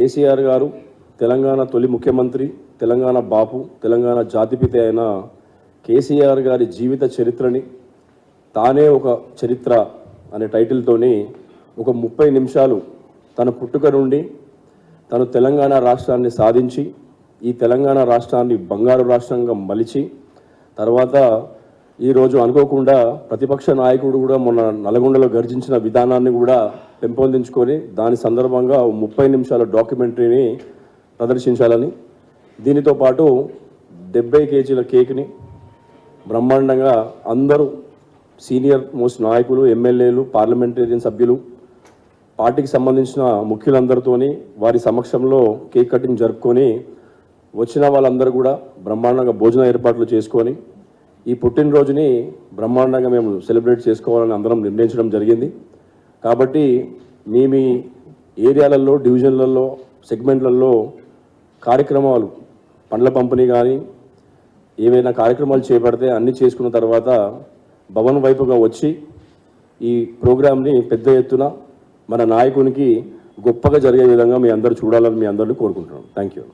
కేసీఆర్ గారు తెలంగాణ తొలి ముఖ్యమంత్రి, తెలంగాణ బాపు, తెలంగాణ జాతిపిత అయిన కేసీఆర్ గారి జీవిత చరిత్రని తానే ఒక చరిత్ర అనే టైటిల్తోని ఒక 30 నిమిషాలు తన పుట్టుక నుండి తను తెలంగాణ రాష్ట్రాన్ని సాధించి ఈ తెలంగాణ రాష్ట్రాన్ని బంగారు రాష్ట్రంగా మలిచి తర్వాత ఈరోజు అనుకోకుండా ప్రతిపక్ష నాయకుడు కూడా మొన్న నల్గొండలో గర్జించిన విధానాన్ని కూడా పెంపొందించుకొని దాని సందర్భంగా 30 నిమిషాల డాక్యుమెంటరీని ప్రదర్శించాలని, దీనితో పాటు 70 కేజీల కేక్ని బ్రహ్మాండంగా అందరూ సీనియర్ మోస్ట్ నాయకులు, ఎమ్మెల్యేలు, పార్లమెంటేరియన్ సభ్యులు, పార్టీకి సంబంధించిన ముఖ్యులందరితోని వారి సమక్షంలో కేక్ కటింగ్ జరుపుకొని వచ్చిన వాళ్ళందరూ కూడా బ్రహ్మాండంగా భోజన ఏర్పాట్లు చేసుకొని ఈ పుట్టినరోజుని బ్రహ్మాండంగా మేము సెలబ్రేట్ చేసుకోవాలని అందరం నిర్ణయించడం జరిగింది. కాబట్టి మీ ఏరియాలలో, డివిజన్లలో, సెగ్మెంట్లలో కార్యక్రమాలు, పండ్ల పంపిణీ కానీ ఏవైనా కార్యక్రమాలు చేపడితే అన్నీ చేసుకున్న తర్వాత భవన్ వైపుగా వచ్చి ఈ ప్రోగ్రామ్ని పెద్ద ఎత్తున మన నాయకునికి గొప్పగా జరిగే విధంగా మీ అందరూ చూడాలని మీ అందరినీ కోరుకుంటున్నాం. Thank you.